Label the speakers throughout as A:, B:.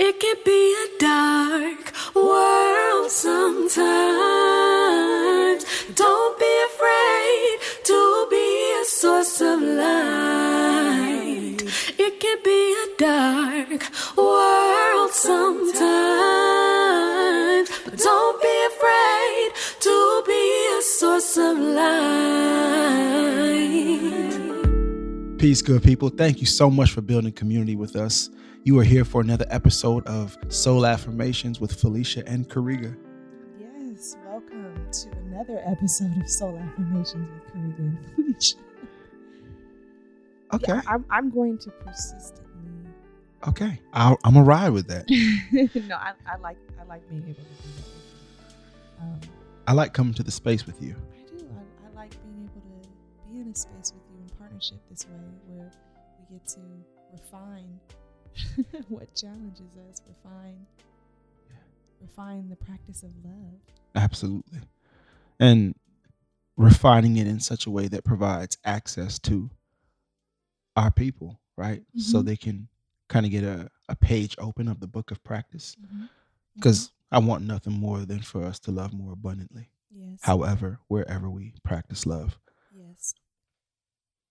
A: It can be a dark world sometimes. Don't be afraid to be a source of light. It can be a dark world sometimes. But don't be afraid to be a source of light.
B: Peace, good people. Thank you so much for building community with us. You are here for another episode of Soul Affirmations with Felicia and Karega.
C: Yes, welcome to another episode of Soul Affirmations with Karega and Felicia.
B: Okay.
C: Yeah, I'm going to persistently.
B: Okay. I'm going to ride with that.
C: No, I like being able to do that with you.
B: I like coming to the space with you.
C: I do. I like being able to be in a space with you in partnership this way, where we get to refine what challenges us, refine the practice of love.
B: Absolutely. And refining it in such a way that provides access to our people, right? Mm-hmm. So they can kind of get a page open of the book of practice. Because I want nothing more than for us to love more abundantly.
C: Yes.
B: However, wherever we practice love.
C: Yes.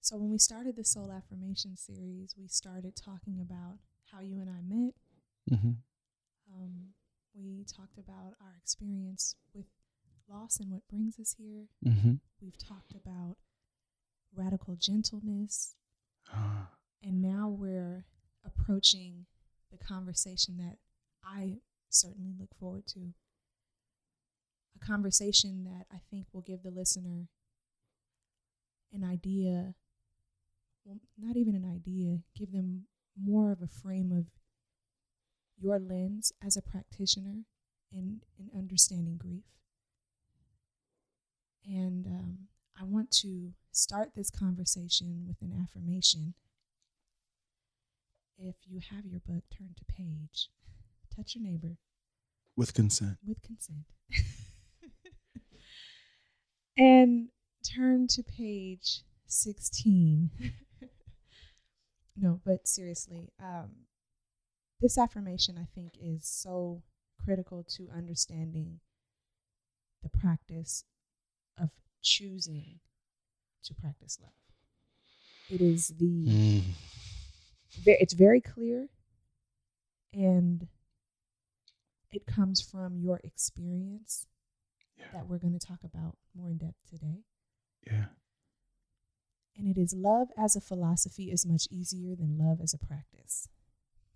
C: So when we started the Soul Affirmation series, we started talking about how you and I met.
B: Mm-hmm.
C: We talked about our experience with loss and what brings us here.
B: Mm-hmm.
C: We've talked about radical gentleness. And now we're approaching the conversation that I certainly look forward to. A conversation that I think will give the listener an idea, well, not even an idea, give them more of a frame of your lens as a practitioner in understanding grief. And I want to start this conversation with an affirmation. If you have your book, turn to page. Touch your neighbor.
B: With consent.
C: With consent. And turn to page 16. No, but seriously, this affirmation, I think, is so critical to understanding the practice of choosing to practice love. It is it's very clear, and it comes from your experience that we're going to talk about more in depth today.
B: Yeah.
C: And it is love as a philosophy is much easier than love as a practice.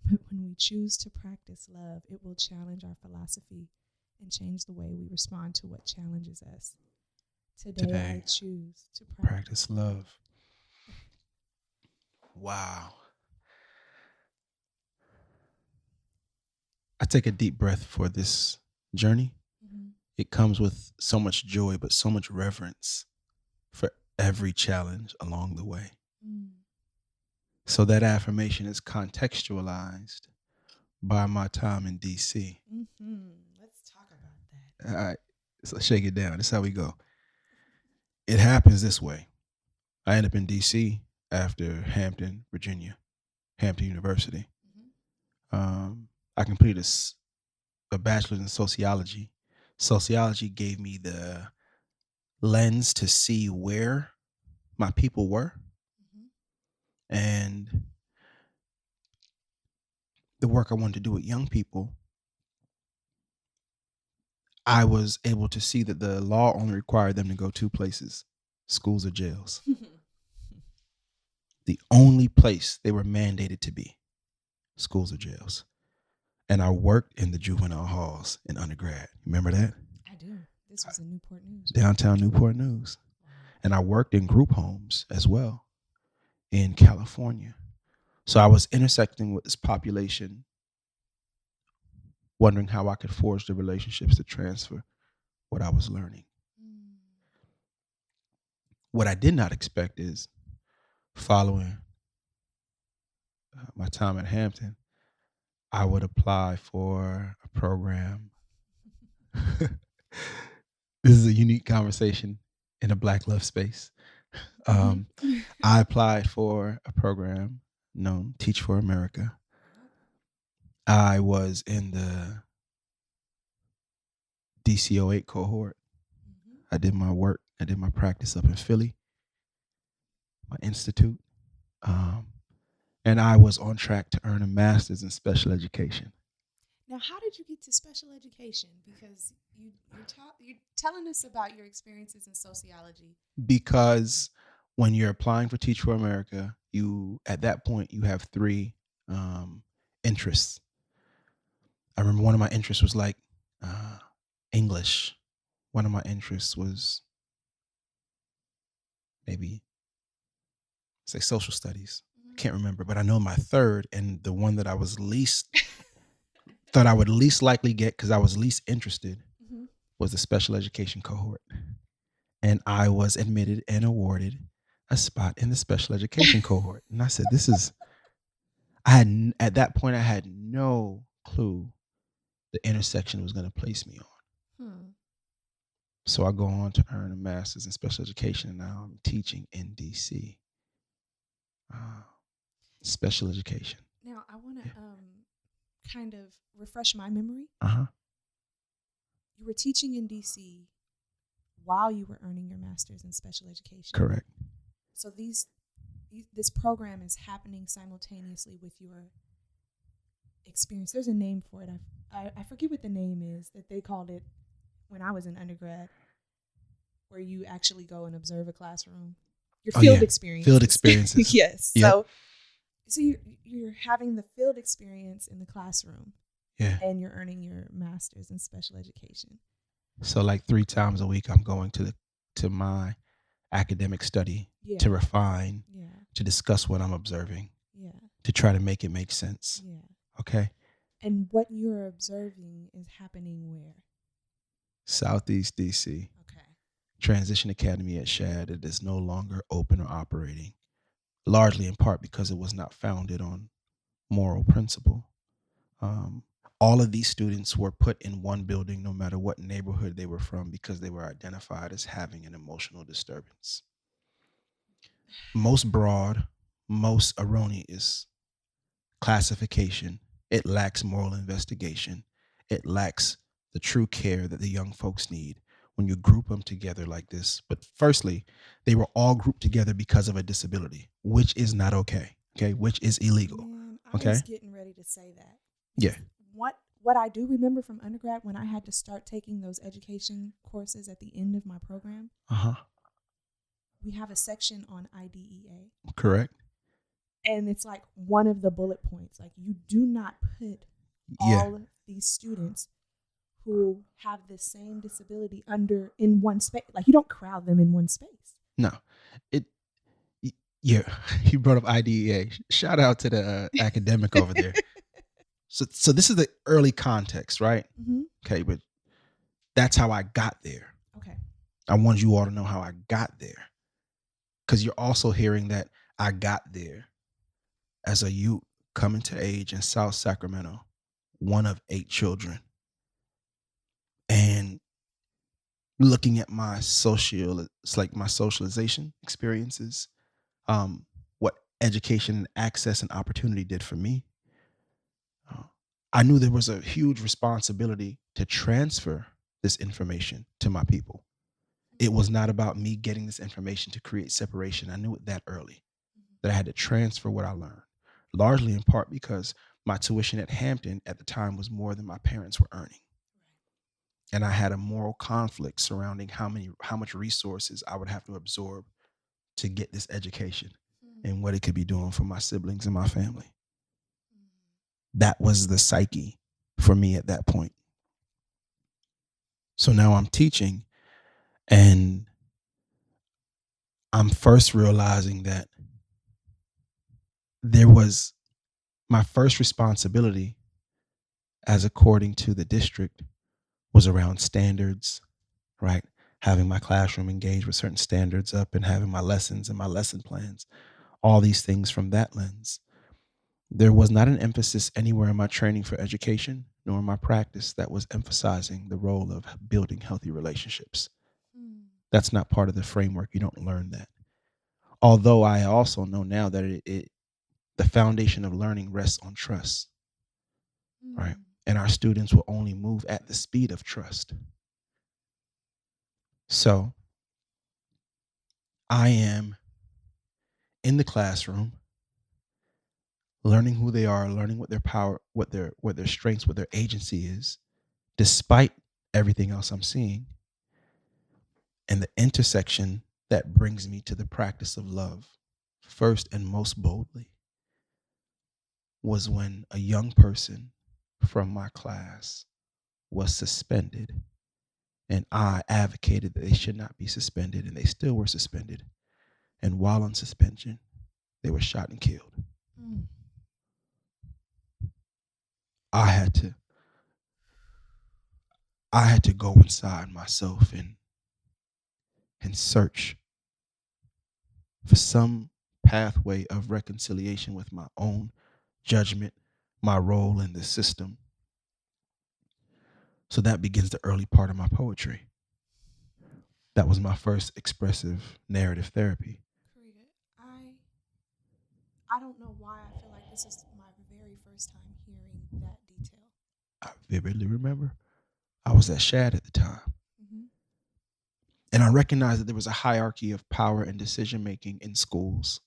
C: But when we choose to practice love, it will challenge our philosophy and change the way we respond to what challenges us. Today I choose to
B: practice love. Wow. I take a deep breath for this journey. Mm-hmm. It comes with so much joy, but so much reverence for every challenge along the way. So that affirmation is contextualized by my time in DC.
C: Mm-hmm. Let's talk about that.
B: All right, so shake it down. That's how we go. It happens this way. I end up in DC after Hampton, Virginia, Hampton University. Mm-hmm. I completed a bachelor's in sociology. Sociology gave me the lens to see where my people were. And the work I wanted to do with young people, I was able to see that the law only required them to go two places, schools or jails. The only place they were mandated to be, schools or jails. And I worked in the juvenile halls in undergrad. Remember that?
C: I do. This was in Newport News.
B: Downtown Newport News. And I worked in group homes as well in California. So I was intersecting with this population, wondering how I could forge the relationships to transfer what I was learning. What I did not expect is, following my time at Hampton, I would apply for a program. This is a unique conversation in a Black love space. I applied for a program known Teach for America. I was in the DC08 cohort. I did my work. I did my practice up in Philly, my institute. And I was on track to earn a master's in special education.
C: Now, how did you get to special education? Because you're telling us about your experiences in sociology.
B: Because when you're applying for Teach for America, at that point you have three interests. I remember one of my interests was like English. One of my interests was maybe say social studies. I can't remember, but I know my third, and the one that I was thought I would least likely get because I was least interested, was the special education cohort. And I was admitted and awarded a spot in the special education cohort. And I said, at that point, I had no clue the intersection was going to place me on. So I go on to earn a master's in special education, and now I'm teaching in DC. Special education.
C: Now, I want to kind of refresh my memory. You were teaching in DC while you were earning your master's in special education.
B: Correct.
C: So this program is happening simultaneously with your experience. There's a name for it. I forget what the name is that they called it when I was in undergrad, where you actually go and observe a classroom. Your field experience.
B: Field experiences.
C: Yes.
B: Yep.
C: So you're having the field experience in the classroom.
B: Yeah.
C: And you're earning your master's in special education.
B: So like 3 times a week, I'm going to my academic study to refine, to discuss what I'm observing, to try to make it make sense.
C: Yeah.
B: Okay.
C: And what you're observing is happening where?
B: Southeast DC.
C: Okay.
B: Transition Academy at Shad. It is no longer open or operating, largely in part because it was not founded on moral principle. All of these students were put in one building, no matter what neighborhood they were from, because they were identified as having an emotional disturbance. Most broad, most erroneous classification. It lacks moral investigation. It lacks the true care that the young folks need when you group them together like this. But firstly, they were all grouped together because of a disability, which is not okay. Okay, which is illegal.
C: Man,
B: okay,
C: I was getting ready to say that.
B: Yeah.
C: What I do remember from undergrad, when I had to start taking those education courses at the end of my program, we have a section on IDEA.
B: Correct.
C: And it's like one of the bullet points. Like, you do not put all of these students who have the same disability in one space. Like, you don't crowd them in one space.
B: No. You brought up IDEA. Shout out to the academic over there. So this is the early context, right?
C: Mm-hmm.
B: Okay, but that's how I got there.
C: Okay.
B: I want you all to know how I got there, because you're also hearing that I got there as a youth coming to age in South Sacramento, one of 8 children, and looking at my socialization experiences, what education and access and opportunity did for me. I knew there was a huge responsibility to transfer this information to my people. It was not about me getting this information to create separation. I knew it that early, that I had to transfer what I learned, largely in part because my tuition at Hampton at the time was more than my parents were earning. And I had a moral conflict surrounding how much resources I would have to absorb to get this education and what it could be doing for my siblings and my family. That was the psyche for me at that point. So now I'm teaching, and I'm first realizing that there was my first responsibility, as according to the district, was around standards, right? Having my classroom engage with certain standards up and having my lessons and my lesson plans, all these things from that lens. There was not an emphasis anywhere in my training for education, nor in my practice, that was emphasizing the role of building healthy relationships. That's not part of the framework. You don't learn that. Although I also know now that the foundation of learning rests on trust. right? And our students will only move at the speed of trust. So I am in the classroom, learning who they are, learning what their power, what their strengths, what their agency is, despite everything else I'm seeing. And the intersection that brings me to the practice of love, first and most boldly, was when a young person from my class was suspended. And I advocated that they should not be suspended, and they still were suspended. And while on suspension, they were shot and killed. I had to go inside myself and search for some pathway of reconciliation with my own judgment, my role in the system. So that begins the early part of my poetry. That was my first expressive narrative therapy.
C: Karega, I don't know why I feel like this is my very first time hearing that detail.
B: I vividly remember I was at Shad at the time. And I recognized that there was a hierarchy of power and decision making in schools.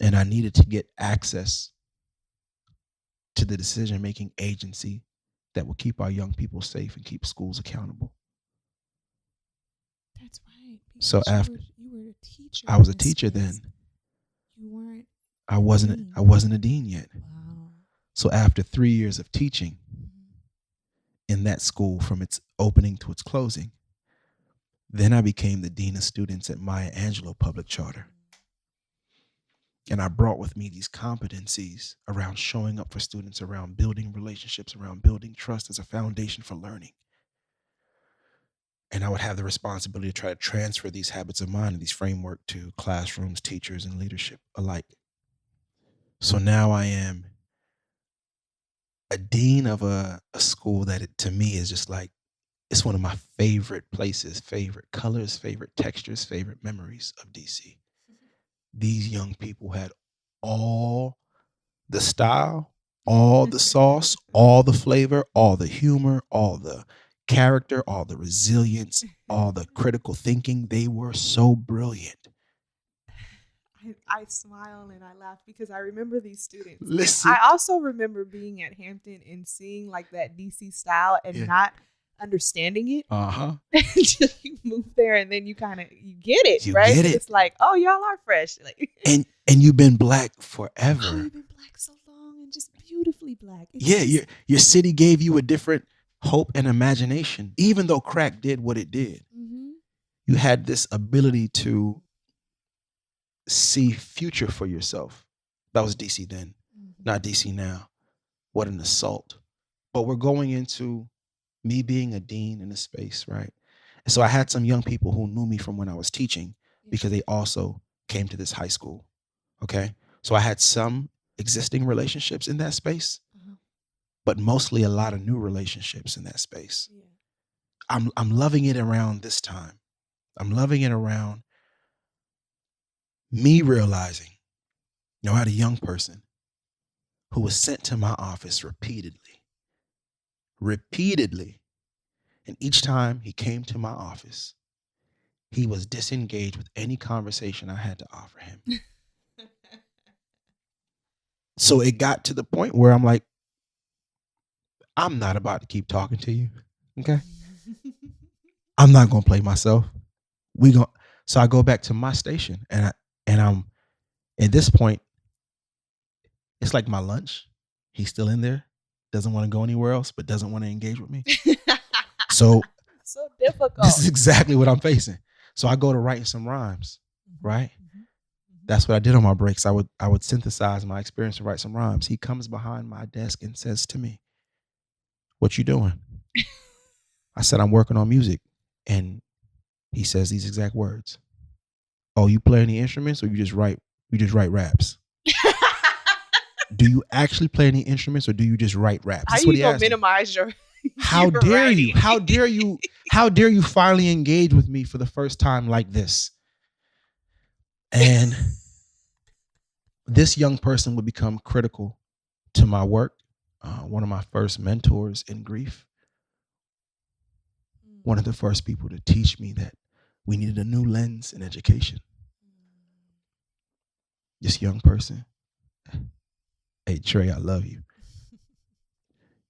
B: And I needed to get access to the decision making agency that will keep our young people safe and keep schools accountable.
C: That's right.
B: So after
C: you were a teacher.
B: I was a teacher then.
C: You weren't.
B: I wasn't a dean yet.
C: Wow.
B: So after 3 years of teaching in that school, from its opening to its closing, then I became the dean of students at Maya Angelou Public Charter. And I brought with me these competencies around showing up for students, around building relationships, around building trust as a foundation for learning. And I would have the responsibility to try to transfer these habits of mine and these framework to classrooms, teachers, and leadership alike. So now I am a dean of a school that to me is just like, it's one of my favorite places, favorite colors, favorite textures, favorite memories of DC. These young people had all the style, all the sauce, all the flavor, all the humor, all the character, all the resilience, all the critical thinking. They were so brilliant.
C: I smile and I laugh because I remember these students.
B: Listen.
C: I also remember being at Hampton and seeing like that DC style and not understanding it. Until you move there and then you get it, right?
B: Get it.
C: It's like, oh, y'all are fresh. Like,
B: and you've been Black forever.
C: Oh, you've been Black so long and just beautifully Black.
B: Your city gave you a different hope and imagination. Even though crack did what it did, you had this ability to see future for yourself. That was DC then, not DC now. What an assault. But we're going into me being a dean in a space, right? And so I had some young people who knew me from when I was teaching because they also came to this high school, okay? So I had some existing relationships in that space, but mostly a lot of new relationships in that space. I'm loving it around this time. I'm loving it around me realizing, I had a young person who was sent to my office repeatedly. And each time he came to my office, he was disengaged with any conversation I had to offer him. So it got to the point where I'm like, I'm not about to keep talking to you. Okay. I'm not going to play myself. So I go back to my station and I'm at this point, it's like my lunch. He's still in there, doesn't want to go anywhere else, but doesn't want to engage with me. So
C: difficult.
B: This is exactly what I'm facing. So I go to writing some rhymes, right? That's what I did on my breaks. I would synthesize my experience and write some rhymes. He comes behind my desk and says to me, "What you doing?" I said, "I'm working on music." And he says these exact words. "Oh, you play any instruments or you just write raps?" Do you actually play any instruments or do you just write raps?
C: How you gonna minimize your
B: How dare you? How dare you? How dare you finally engage with me for the first time like this? And this young person would become critical to my work. One of my first mentors in grief. One of the first people to teach me that we needed a new lens in education. This young person, hey Trey, I love you.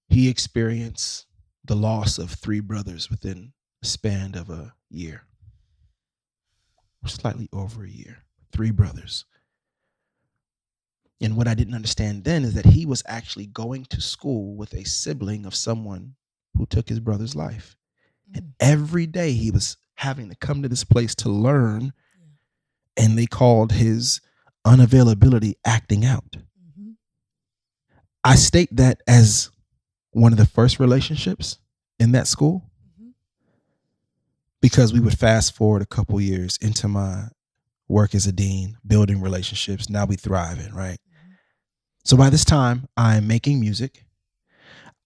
B: He experienced the loss of 3 brothers within a span of a year, or slightly over a year. 3 brothers. And what I didn't understand then is that he was actually going to school with a sibling of someone who took his brother's life. And every day he was having to come to this place to learn, and they called his unavailability acting out. I state that as one of the first relationships in that school, because we would fast forward a couple years into my work as a dean, building relationships. Now we thriving, right? So by this time, I'm making music.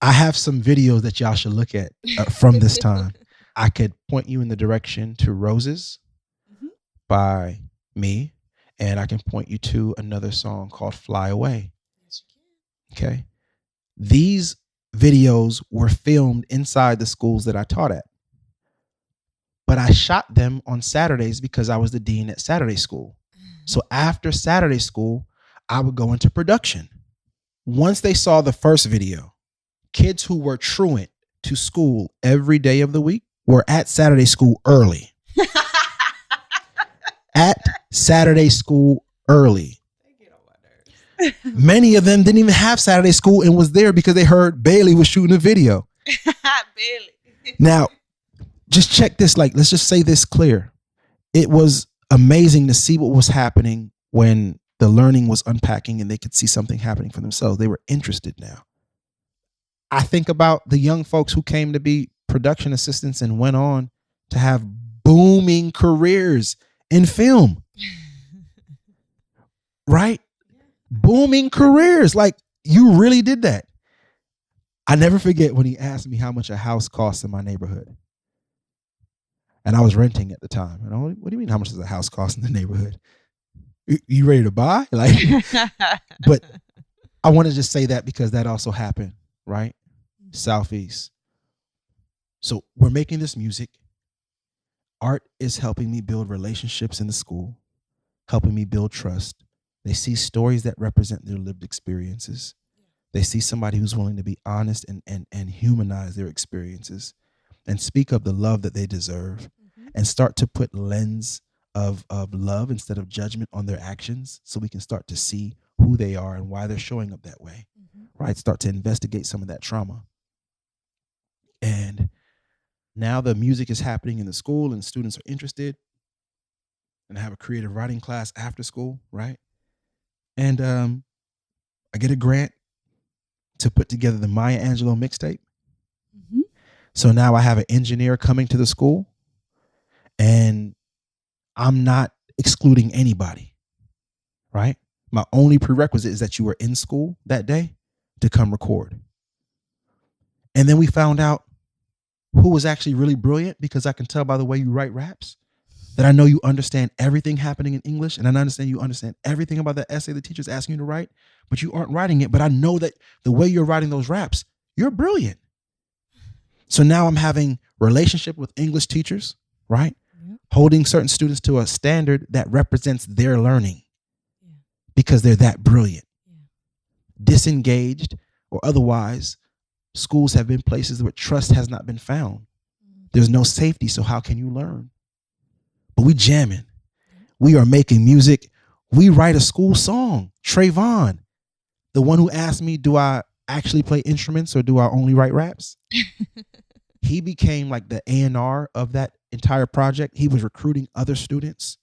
B: I have some videos that y'all should look at from this time. I could point you in the direction to Roses by me, and I can point you to another song called Fly Away.
C: Yes, you can.
B: Okay. These videos were filmed inside the schools that I taught at. But I shot them on Saturdays because I was the dean at Saturday school. So after Saturday school, I would go into production. Once they saw the first video, kids who were truant to school every day of the week were at Saturday school early. At Saturday school early. Many of them didn't even have Saturday school and was there because they heard Bailey was shooting a video.
C: Bailey.
B: Now, just check this. Like, let's just say this clear. It was amazing to see what was happening when the learning was unpacking and they could see something happening for themselves. They were interested now. I think about the young folks who came to be production assistants and went on to have booming careers in film. Right? Booming careers. Like, you really did that. I never forget when he asked me how much a house costs in my neighborhood. And I was renting at the time. And I went, what do you mean, how much does a house cost in the neighborhood? You ready to buy? Like, but I want to just say that because that also happened, right? Southeast. So we're making this music. Art is helping me build relationships in the school, helping me build trust. They see stories that represent their lived experiences. They see somebody who's willing to be honest and humanize their experiences and speak of the love that they deserve and start to put lens of love instead of judgment on their actions, so we can start to see who they are and why they're showing up that way, right? Start to investigate some of that trauma. And now the music is happening in the school and students are interested. And I have a creative writing class after school, right? And I get a grant to put together the Maya Angelou mixtape. So now I have an engineer coming to the school, and I'm not excluding anybody, right? My only prerequisite is that you were in school that day to come record. And then we found out who was actually really brilliant, because I can tell by the way you write raps that I know you understand everything happening in English, and I understand you understand everything about the essay the teacher's asking you to write, but you aren't writing it. But I know that the way you're writing those raps, you're brilliant. So now I'm having relationship with English teachers, right? Holding certain students to a standard that represents their learning because they're that brilliant. Disengaged or otherwise, schools have been places where trust has not been found. There's no safety, so how can you learn? But we jamming. We are making music. We write a school song. Trayvon, the one who asked me, do I actually play instruments or do I only write raps? He became like the A&R of that entire project. He was recruiting other students.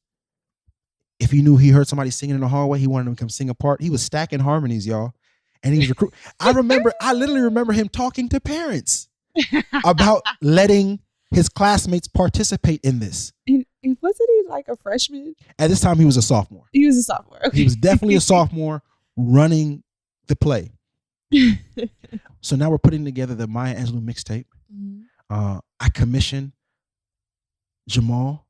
B: If he knew he heard somebody singing in the hallway, he wanted them to come sing a part. He was stacking harmonies, y'all. And he was recruiting. I literally remember him talking to parents about letting his classmates participate in this.
C: And wasn't he like a freshman?
B: At this time, he was a sophomore.
C: He was a sophomore. Okay.
B: He was definitely a sophomore running the play. So now we're putting together the Maya Angelou mixtape. I commissioned Jamal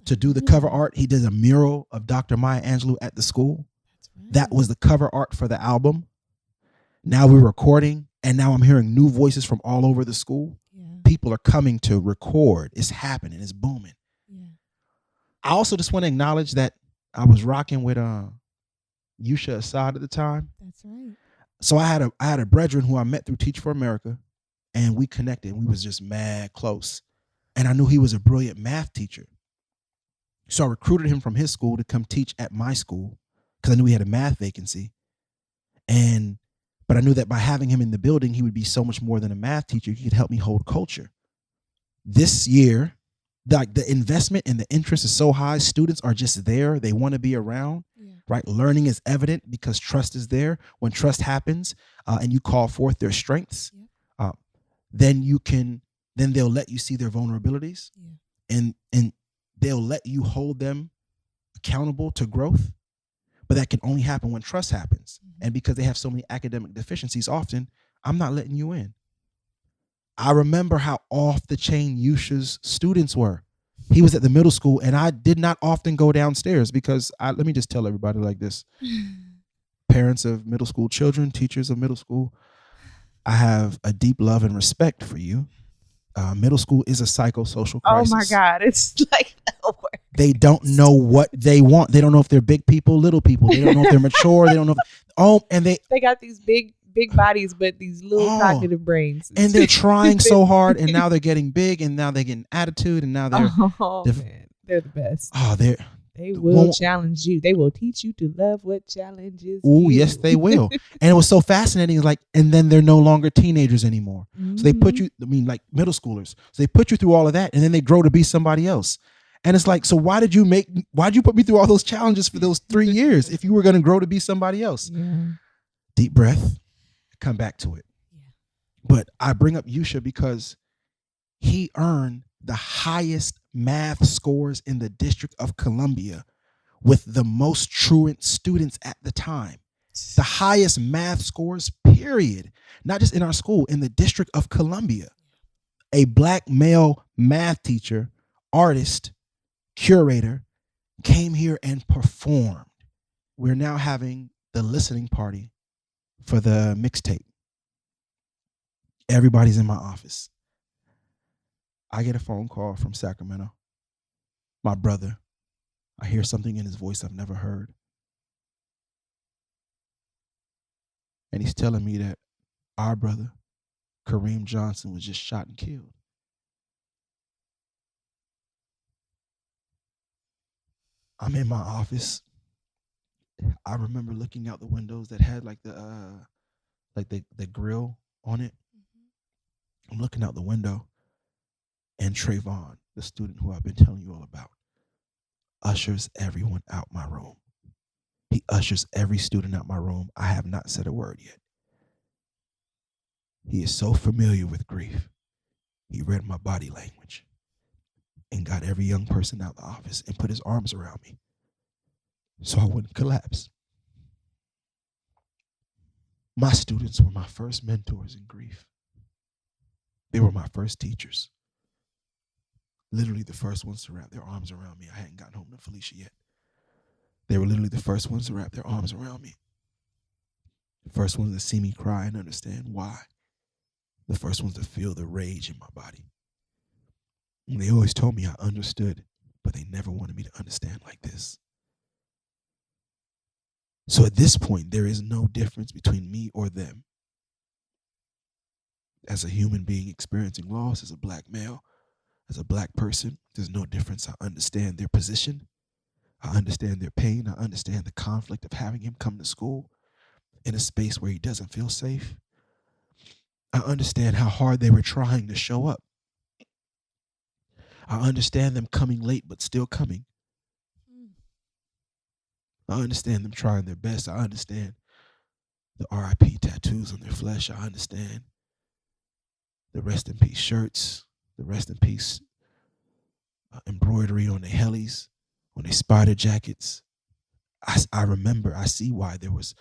B: to do the cover art. He did a mural of Dr. Maya Angelou at the school. That was the cover art for the album. Now we're recording, and now I'm hearing new voices from all over the school.
C: Yeah.
B: People are coming to record. It's happening. It's booming.
C: Yeah.
B: I also just want to acknowledge that I was rocking with Yusha Assad at the time.
C: That's right.
B: So I had a brethren who I met through Teach for America, and we connected. We was just mad close. And I knew he was a brilliant math teacher. So I recruited him from his school to come teach at my school because I knew he had a math vacancy. But I knew that by having him in the building, he would be so much more than a math teacher. He could help me hold culture. This year, the investment and the interest is so high. Students are just there. They want to be around, right? Learning is evident because trust is there. When trust happens and you call forth their strengths, then they'll let you see their vulnerabilities and they'll let you hold them accountable to growth. But that can only happen when trust happens. And because they have so many academic deficiencies, often I'm not letting you in. I remember how off the chain Yusha's students were. He was at the middle school, and I did not often go downstairs because let me just tell everybody like this. Parents of middle school children, teachers of middle school, I have a deep love and respect for you. Middle school is a psychosocial crisis.
D: Oh my God. It's like
B: they don't know what they want. They don't know if they're big people, little people. They don't know if they're mature. They don't know. And they
D: got these big bodies, but these little cognitive brains.
B: And they're trying so hard, and now they're getting big, and now they're getting attitude, and now they're
D: man, they're the best. They will challenge you. They will teach you to love what challenges you.
B: Yes, they will. And it was so fascinating. And then they're no longer teenagers anymore. So they put you, like middle schoolers. So they put you through all of that, and then they grow to be somebody else. And it's like, so why'd you put me through all those challenges for those 3 years if you were going to grow to be somebody else?
C: Yeah.
B: Deep breath, come back to it. Yeah. But I bring up Yusha because he earned the highest math scores in the District of Columbia with the most truant students at the time. The highest math scores, period. Not just in our school, in the District of Columbia. A Black male math teacher, artist, curator, came here and performed. We're now having the listening party for the mixtape. Everybody's in my office. I get a phone call from Sacramento. My brother. I hear something in his voice I've never heard. And he's telling me that our brother, Kareem Johnson, was just shot and killed. I'm in my office. I remember looking out the windows that had like the grill on it. I'm looking out the window, and Trayvon, the student who I've been telling you all about, ushers everyone out my room. He ushers every student out my room. I have not said a word yet. He is so familiar with grief. He read my body language and got every young person out of the office and put his arms around me so I wouldn't collapse. My students were my first mentors in grief. They were my first teachers. Literally the first ones to wrap their arms around me. I hadn't gotten home to Felicia yet. They were literally the first ones to wrap their arms around me. The first ones to see me cry and understand why. The first ones to feel the rage in my body. And they always told me I understood, but they never wanted me to understand like this. So at this point, there is no difference between me or them. As a human being experiencing loss, as a Black male, as a Black person, there's no difference. I understand their position. I understand their pain. I understand the conflict of having him come to school in a space where he doesn't feel safe. I understand how hard they were trying to show up. I understand them coming late but still coming. I understand them trying their best. I understand the RIP tattoos on their flesh. I understand the rest in peace shirts, the rest in peace embroidery on their helis, on their spider jackets. I remember, I see why there was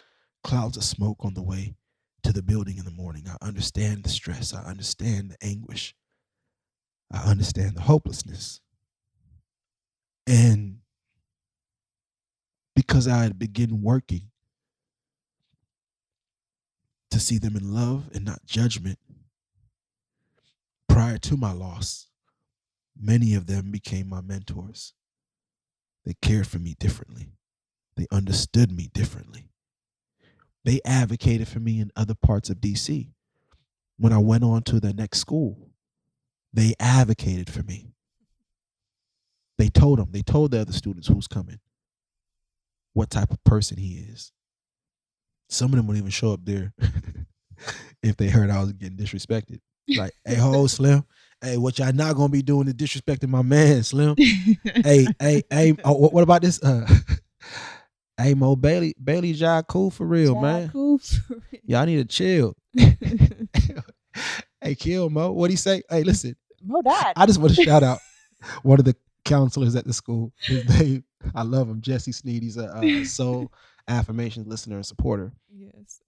B: clouds of smoke on the way to the building in the morning. I understand the stress. I understand the anguish. I understand the hopelessness. And because I had begun working to see them in love and not judgment. Prior to my loss, many of them became my mentors. They cared for me differently. They understood me differently. They advocated for me in other parts of DC. When I went on to the next school, they advocated for me. They told the other students who's coming, what type of person he is. Some of them would even show up there if they heard I was getting disrespected. Like, hey, ho, Slim. Hey, what y'all not gonna be doing is disrespecting my man, Slim. hey, oh, what about this? Hey, Mo, Bailey's y'all cool for real, man.
C: Cool for real.
B: Y'all need to chill. Hey, kill Mo. What'd he say? Hey, listen.
C: Mo died.
B: I just want to shout out one of the counselors at the school. His name, I love him, Jesse Sneed. He's a SOL Affirmations listener and supporter.
C: Yes.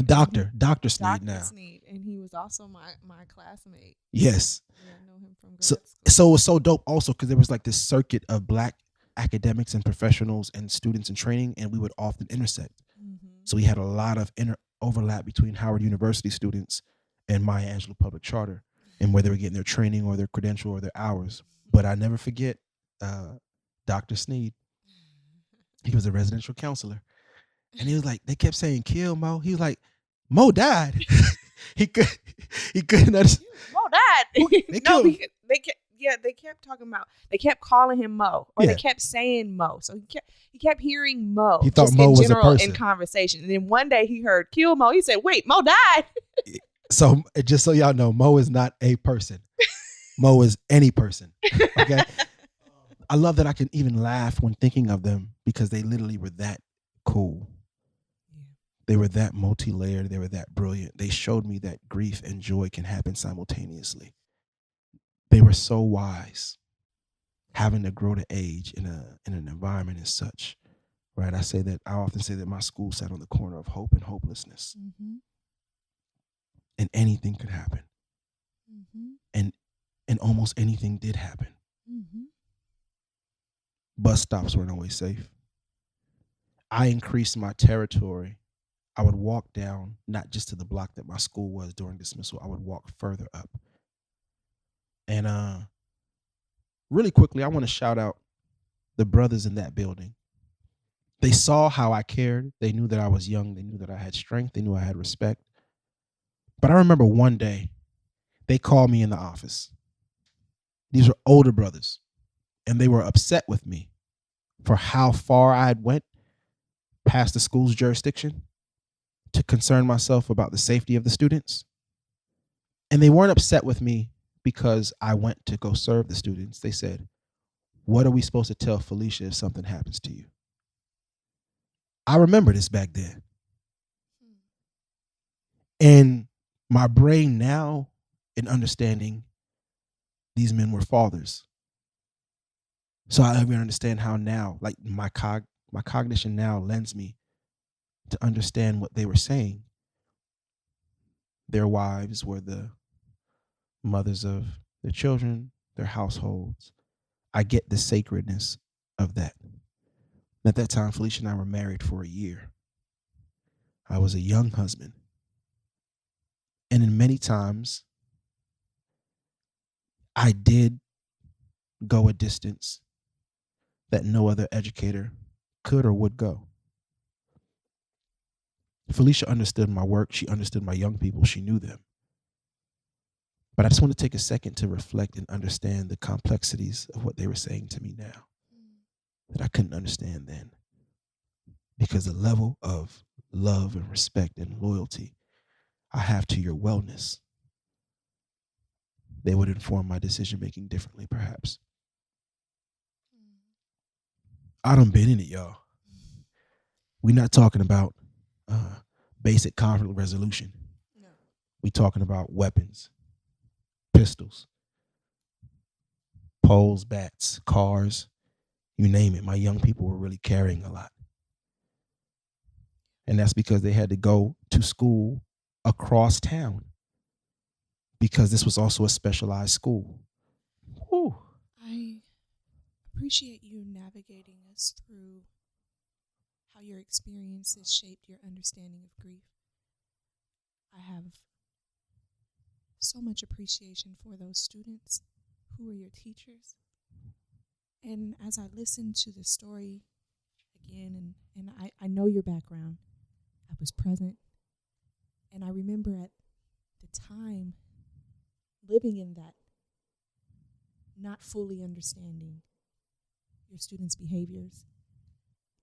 B: Dr. Sneed now.
C: Sneed, and he was also my classmate.
B: Yes.
C: Yeah, I know him from grad
B: So
C: school.
B: it was so dope also because there was like this circuit of Black academics and professionals and students in training, and we would often intersect.
C: Mm-hmm.
B: So we had a lot of overlap between Howard University students and Maya Angelou Public Charter, and where they were getting their training or their credential or their hours. But I never forget Dr. Sneed. He was a residential counselor. And he was like, they kept saying, kill Mo. He was like, Mo died. he couldn't understand.
C: Mo died.
B: They
C: No,
B: killed him.
C: they kept talking about, they kept calling him Mo, or
B: Yeah.
C: they kept saying Mo. So he kept hearing Mo.
B: He thought
C: just
B: Mo
C: in
B: was a
C: general
B: person.
C: in conversation. And then one day he heard kill Mo. He said, wait, Mo died.
B: So just so y'all know, Mo is not a person. Mo is any person. Okay. I love that I can even laugh when thinking of them because they literally were that cool. They were that multi-layered. They were that brilliant. They showed me that grief and joy can happen simultaneously. They were so wise, having to grow to age in an environment as such, right? I often say that my school sat on the corner of hope and hopelessness, and anything could happen, and almost anything did happen. Bus stops weren't always safe. I increased my territory. I would walk down, not just to the block that my school was during dismissal, I would walk further up. And really quickly, I want to shout out the brothers in that building. They saw how I cared. They knew that I was young. They knew that I had strength. They knew I had respect. But I remember one day, they called me in the office. These were older brothers, and they were upset with me for how far I had went past the school's jurisdiction to concern myself about the safety of the students. And they weren't upset with me because I went to go serve the students. They said, what are we supposed to tell Felicia if something happens to you? I remember this back then. And my brain now, in understanding these men were fathers. So I even understand how now, like my cognition now lends me to understand what they were saying. Their wives were the mothers of their children, their households. I get the sacredness of that. At that time, Felicia and I were married for a year. I was a young husband. And in many times, I did go a distance that no other educator could or would go. Felicia understood my work. She understood my young people. She knew them. But I just want to take a second to reflect and understand the complexities of what they were saying to me now that I couldn't understand then. Because the level of love and respect and loyalty I have to your wellness, they would inform my decision making differently, perhaps. I done been in it, y'all. We're not talking about basic conflict resolution.
C: No.
B: We're talking about weapons, pistols, poles, bats, cars, you name it. My young people were really carrying a lot. And that's because they had to go to school across town because this was also a specialized school. Whew.
C: I appreciate you navigating us through how your experiences shaped your understanding of grief. I have so much appreciation for those students who are your teachers. And as I listened to the story again, and I know your background, I was present. And I remember at the time living in that, not fully understanding your students' behaviors,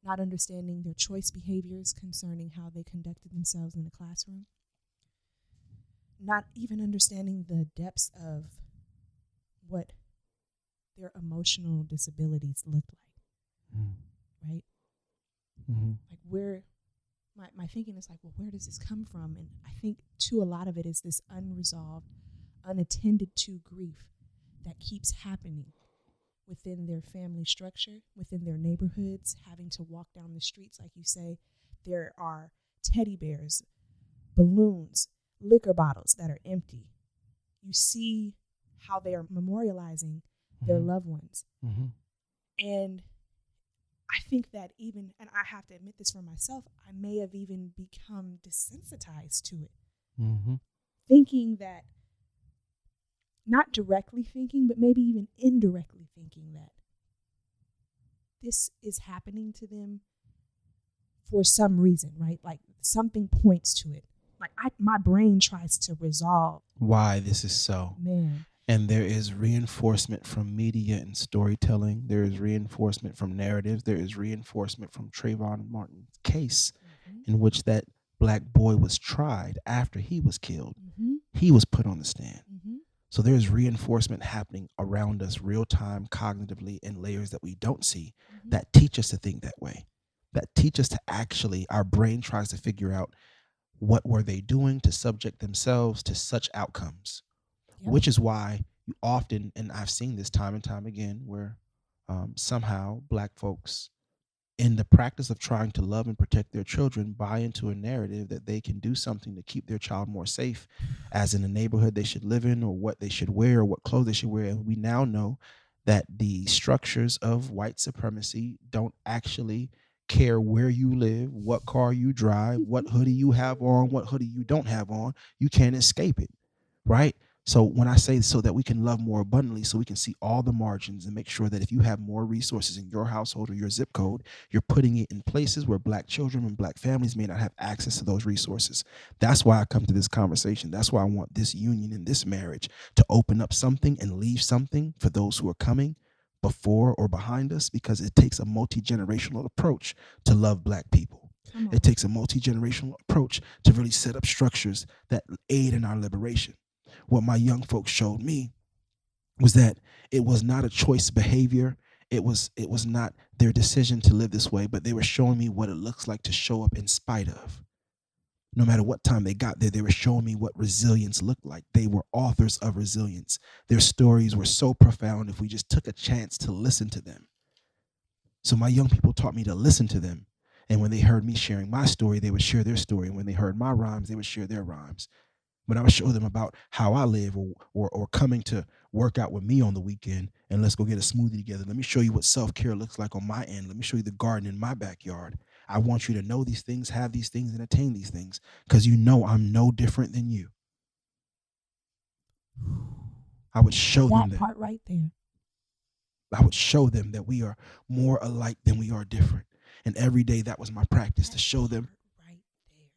C: not understanding their choice behaviors concerning how they conducted themselves in the classroom, not even understanding the depths of what their emotional disabilities looked like, right?
B: Mm-hmm.
C: Like where my thinking is like, well, where does this come from? And I think too, a lot of it is this unresolved, unattended to grief that keeps happening within their family structure, within their neighborhoods, having to walk down the streets. Like you say, there are teddy bears, balloons, liquor bottles that are empty. You see how they are memorializing their loved ones.
B: Mm-hmm.
C: And I think that even, and I have to admit this for myself, I may have even become desensitized to it.
B: Mm-hmm.
C: Thinking that, not directly thinking, but maybe even indirectly thinking that this is happening to them for some reason, right? Like something points to it. Like my brain tries to resolve
B: why this is so.
C: Man.
B: And there is reinforcement from media and storytelling. There is reinforcement from narratives. There is reinforcement from Trayvon Martin's case, in which that black boy was tried after he was killed. He was put on the stand. So there's reinforcement happening around us real time, cognitively, in layers that we don't see, that teach us to think that way, that teach us to actually, our brain tries to figure out what were they doing to subject themselves to such outcomes. Which is why you often, and I've seen this time and time again, where somehow black folks, in the practice of trying to love and protect their children, buy into a narrative that they can do something to keep their child more safe, as in the neighborhood they should live in, or what they should wear, or what clothes they should wear. And we now know that the structures of white supremacy don't actually care where you live, what car you drive, what hoodie you have on, what hoodie you don't have on. You can't escape it, right? So when I say so that we can love more abundantly, so we can see all the margins and make sure that if you have more resources in your household or your zip code, you're putting it in places where black children and black families may not have access to those resources. That's why I come to this conversation. That's why I want this union and this marriage to open up something and leave something for those who are coming before or behind us, because it takes a multi-generational approach to love black people. It takes a multi-generational approach to really set up structures that aid in our liberation. What my young folks showed me was that it was not a choice behavior. It was not their decision to live this way, but they were showing me what it looks like to show up in spite of. No matter what time they got there, they were showing me what resilience looked like. They were authors of resilience. Their stories were so profound if we just took a chance to listen to them. So my young people taught me to listen to them. And when they heard me sharing my story, they would share their story. And when they heard my rhymes, they would share their rhymes. But I would show them about how I live, or coming to work out with me on the weekend, and let's go get a smoothie together. Let me show you what self-care looks like on my end. Let me show you the garden in my backyard. I want you to know these things, have these things, and attain these things, because you know I'm no different than you. I would show them that
C: part right there.
B: I would show them that we are more alike than we are different. And every day that was my practice, to show them
C: right there.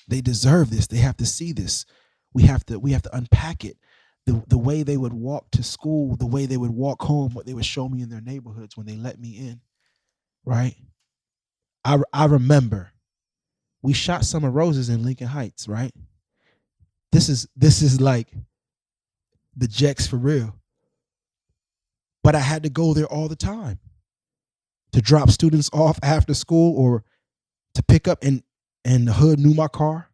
B: They deserve this. They have to see this. We have to unpack it. The way they would walk to school, the way they would walk home, what they would show me in their neighborhoods when they let me in, right? I remember we shot Summer Roses in Lincoln Heights, right? This is like the Jacks for real. But I had to go there all the time to drop students off after school, or to pick up, and the hood knew my car.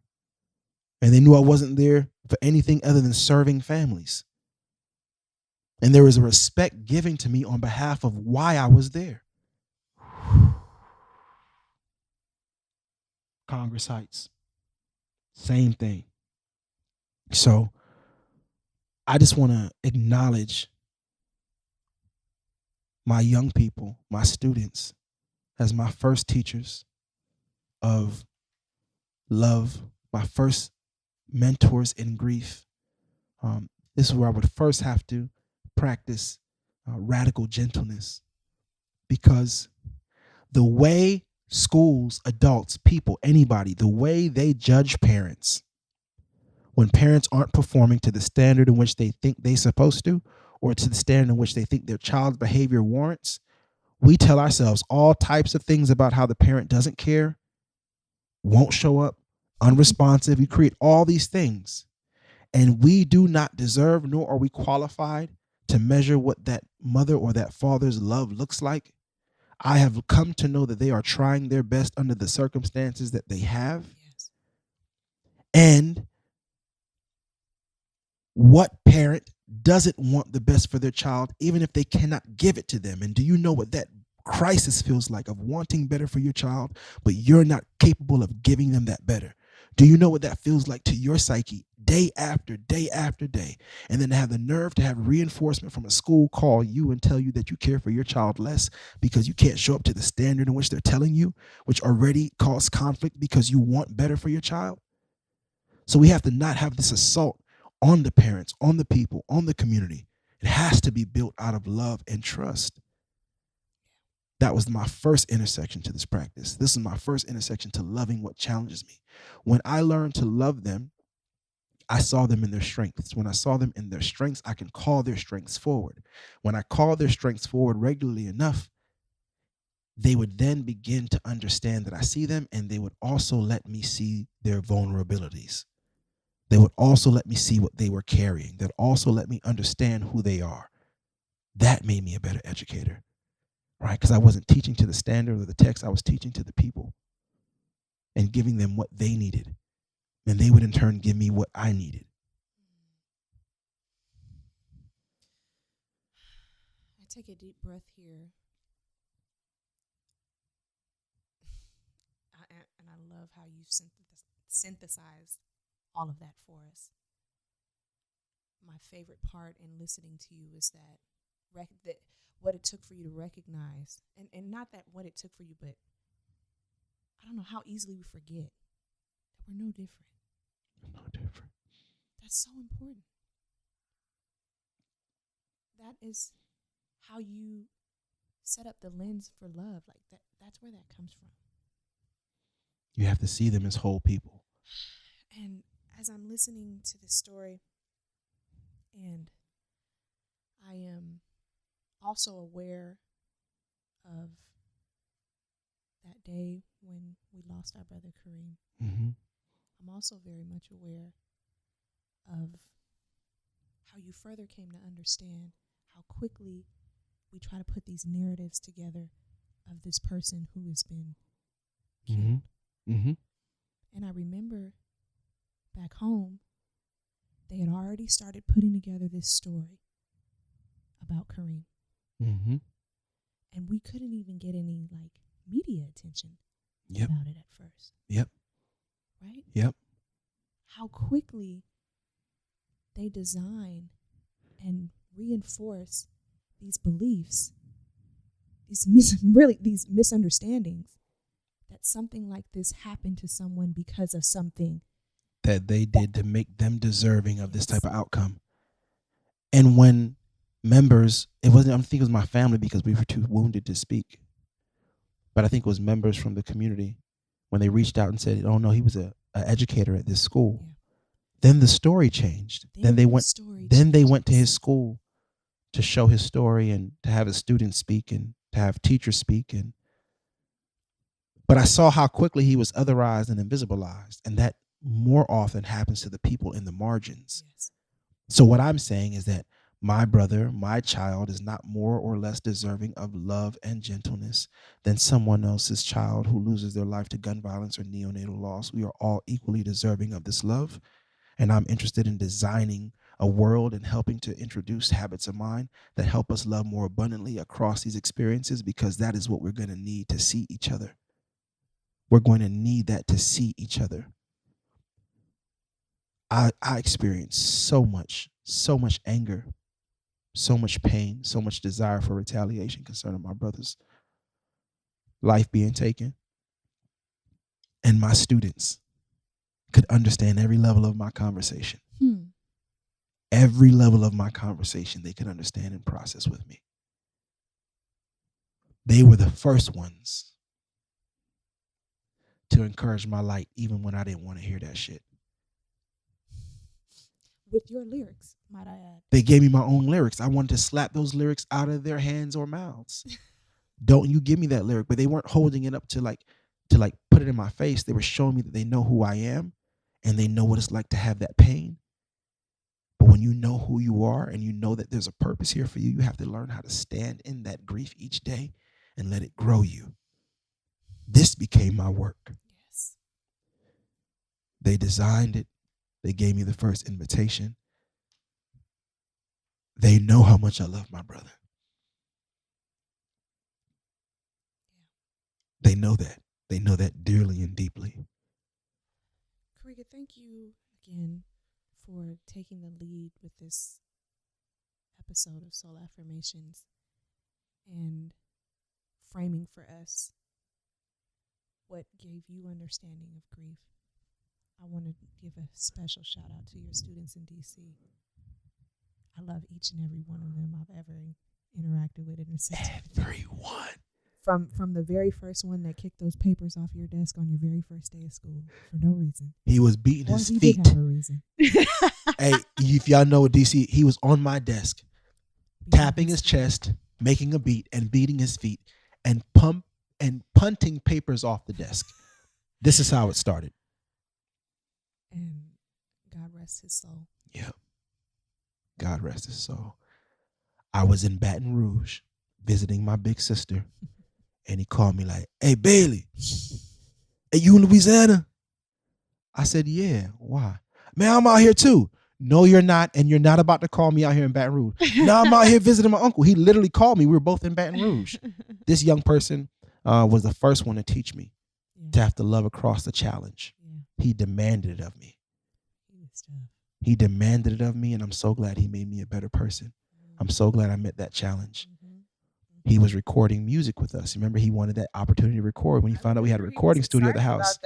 B: And they knew I wasn't there for anything other than serving families. And there was a respect given to me on behalf of why I was there. Congress Heights, same thing. So I just want to acknowledge my young people, my students, as my first teachers of love, my first mentors in grief. This is where I would first have to practice radical gentleness, because the way schools, adults, people, anybody, the way they judge parents when parents aren't performing to the standard in which they think they're supposed to, or to the standard in which they think their child's behavior warrants, we tell ourselves all types of things about how the parent doesn't care, won't show up, unresponsive. You create all these things. And we do not deserve, nor are we qualified to measure what that mother or that father's love looks like. I have come to know that they are trying their best under the circumstances that they have.
C: Yes.
B: And what parent doesn't want the best for their child, even if they cannot give it to them? And do you know what that crisis feels like, of wanting better for your child, but you're not capable of giving them that better? Do you know what that feels like to your psyche day after day after day? And then to have the nerve to have reinforcement from a school call you and tell you that you care for your child less because you can't show up to the standard in which they're telling you, which already caused conflict because you want better for your child. So we have to not have this assault on the parents, on the people, on the community. It has to be built out of love and trust. That was my first intersection to this practice. This is my first intersection to loving what challenges me. When I learned to love them, I saw them in their strengths. When I saw them in their strengths, I can call their strengths forward. When I call their strengths forward regularly enough, they would then begin to understand that I see them, and they would also let me see their vulnerabilities. They would also let me see what they were carrying. They'd also let me understand who they are. That made me a better educator, right? Because I wasn't teaching to the standard of the text. I was teaching to the people and giving them what they needed. And they would in turn give me what I needed.
C: I take a deep breath here. And I love how you synthesized all of that for us. My favorite part in listening to you is that what it took for you to recognize, and not that what it took for you, but I don't know how easily we forget that we're no different.
B: No different.
C: That's so important. That is how you set up the lens for love. Like that's where that comes from.
B: You have to see them as whole people.
C: And as I'm listening to this story, and I am also aware of that day when we lost our brother Kareem.
B: Mm-hmm.
C: I'm also very much aware of how you further came to understand how quickly we try to put these narratives together of this person who has been killed.
B: Mm-hmm.
C: And I remember back home, they had already started putting together this story about Kareem.
B: Mm-hmm.
C: And we couldn't even get any media attention
B: Yep.
C: about it at first.
B: Yep.
C: Right?
B: Yep.
C: How quickly they design and reinforce these beliefs, these misunderstandings, that something like this happened to someone because of something
B: that they did to make them deserving of this type of outcome. And when members, I don't think it was my family because we were too wounded to speak, but I think it was members from the community, when they reached out and said, oh no, he was an educator at this school. Yeah. Then the story changed. Then they went to his school to show his story and to have his students speak and to have teachers speak. But I saw how quickly he was otherized and invisibilized, and that more often happens to the people in the margins. Yes. So what I'm saying is that my brother, my child, is not more or less deserving of love and gentleness than someone else's child who loses their life to gun violence or neonatal loss. We are all equally deserving of this love. And I'm interested in designing a world and helping to introduce habits of mind that help us love more abundantly across these experiences, because that is what we're going to need to see each other. We're going to need that to see each other. I experienced so much anger, so much pain, so much desire for retaliation concerning my brother's life being taken, and my students could understand every level of my conversation.
C: Hmm.
B: Every level of my conversation they could understand and process with me. They were the first ones to encourage my light even when I didn't want to hear that shit.
C: With your lyrics, might I add.
B: They gave me my own lyrics. I wanted to slap those lyrics out of their hands or mouths. Don't you give me that lyric. But they weren't holding it up to put it in my face. They were showing me that they know who I am and they know what it's like to have that pain. But when you know who you are and you know that there's a purpose here for you, you have to learn how to stand in that grief each day and let it grow you. This became my work.
C: Yes.
B: They designed it. They gave me the first invitation. They know how much I love my brother. They know that. They know that dearly and deeply.
C: Karega, thank you again for taking the lead with this episode of Soul Affirmations and framing for us what gave you understanding of grief. I want to give a special shout out to your students in DC. I love each and every one of them I've ever interacted with and assisted.
B: Everyone.
C: From the very first one that kicked those papers off your desk on your very first day of school for no reason.
B: He was beating his feet.
C: Did have a reason.
B: Hey, if y'all know DC, he was on my desk, tapping his chest, making a beat, and beating his feet, and punting papers off the desk. This is how it started.
C: And God rest his soul.
B: Yeah. God rest his soul. I was in Baton Rouge visiting my big sister, and he called me like, "Hey, Bailey, are you in Louisiana?" I said, "Yeah." "Why?" "Man, I'm out here too." "No, you're not, and you're not about to call me out here in Baton Rouge." "No, I'm out here visiting my uncle." He literally called me. We were both in Baton Rouge. This young person was the first one to teach me to have to love across the challenge. He demanded it of me. He demanded it of me, and I'm so glad he made me a better person. I'm so glad I met that challenge. He was recording music with us. Remember, he wanted that opportunity to record when he found out we had a recording studio at the house.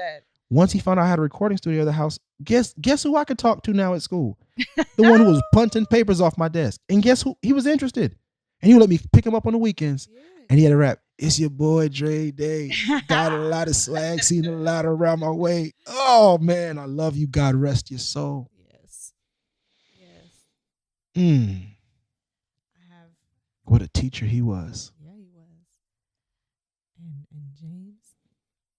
B: Once he found out I had a recording studio at the house, guess who I could talk to now at school? The one who was punting papers off my desk. And guess who? He was interested. And he would let me pick him up on the weekends. And he had a rap. "It's your boy Dre Day. Got a lot of swag, seen a lot around my way. Oh, man, I love you. God rest your soul."
C: Yes.
B: What a teacher he was.
C: Yeah, he was. And James,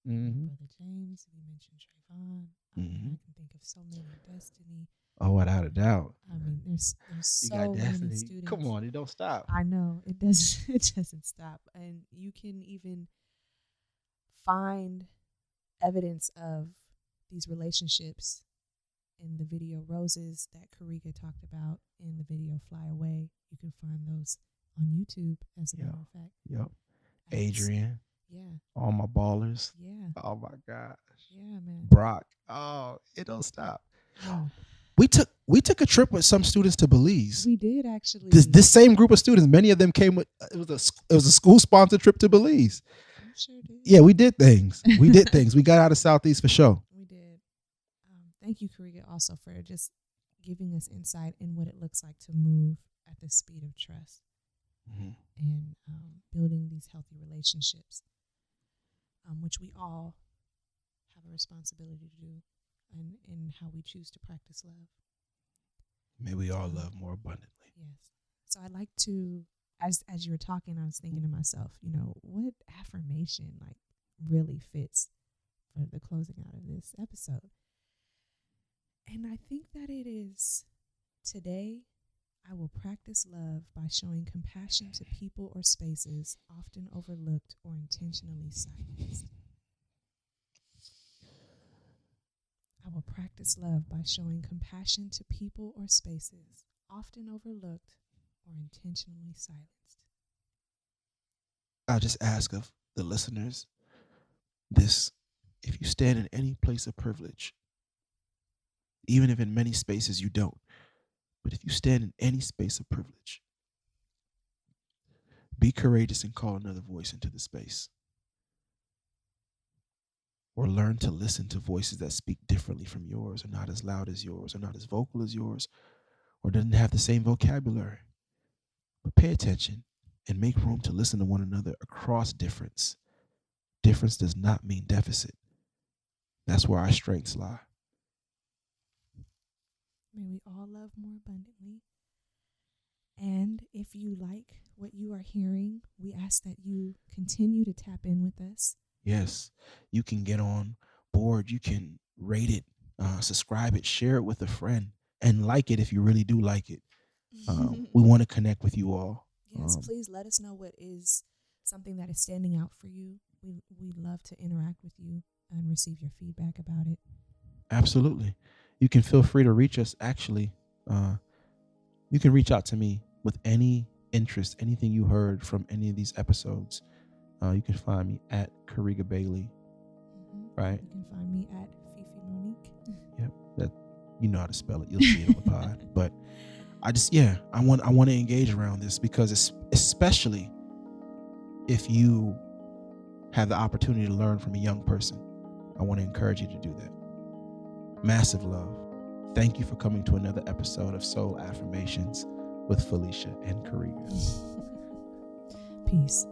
B: Mm-hmm.
C: Brother James, we mentioned Trayvon.
B: Mm-hmm.
C: I can think of so many. Destiny.
B: Oh, without a doubt.
C: I mean, there's
B: You
C: so
B: got
C: many
B: Destiny.
C: students.
B: Come on, it don't stop.
C: I know it doesn't. It doesn't stop, and you can even find evidence of these relationships in the video Roses that Karega talked about, in the video Fly Away. You can find those on YouTube, as a matter of fact.
B: Yep. Adrian.
C: Yeah.
B: All my ballers.
C: Yeah.
B: Oh my gosh.
C: Yeah, man.
B: Brock. Oh, it don't stop.
C: Yeah.
B: We took a trip with some students to Belize.
C: We did actually.
B: This same group of students, many of them came with it was a school sponsored trip to Belize.
C: I sure did.
B: Yeah, we did things. We did things. We got out of Southeast for sure.
C: We did. Thank you, Karega, also for just giving us insight in what it looks like to move at the speed of trust.
B: Mm-hmm.
C: And building these healthy relationships, which we all have a responsibility to do, and in how we choose to practice love.
B: May we all love more abundantly.
C: Yes. So I'd like to, as you were talking, I was thinking to myself, what affirmation really fits for the closing out of this episode. And I think that it is, today, I will practice love by showing compassion to people or spaces often overlooked or intentionally silenced. I will practice love by showing compassion to people or spaces often overlooked or intentionally silenced.
B: I'll just ask of the listeners this: if you stand in any place of privilege, even if in many spaces you don't, but if you stand in any space of privilege, be courageous and call another voice into the space. or learn to listen to voices that speak differently from yours, or not as loud as yours, or not as vocal as yours, or doesn't have the same vocabulary. But pay attention and make room to listen to one another across difference. Difference does not mean deficit. That's where our strengths lie.
C: May we all love more abundantly. And if you like what you are hearing, we ask that you continue to tap in with us.
B: Yes, you can get on board. You can rate it, subscribe it, share it with a friend, and like it if you really do like it. We want to connect with you all.
C: Yes, please let us know what is something that is standing out for you. We love to interact with you and receive your feedback about it.
B: Absolutely. You can feel free to reach us. Actually, you can reach out to me with any interest, anything you heard from any of these episodes. You can find me at Karega Bailey. Right?
C: You can find me at Fifi Monique.
B: Yep. That, you know how to spell it. You'll see it on the pod. But I want to engage around this, because especially if you have the opportunity to learn from a young person, I want to encourage you to do that. Massive love. Thank you for coming to another episode of Soul Affirmations with Felicia and Karega.
C: Peace.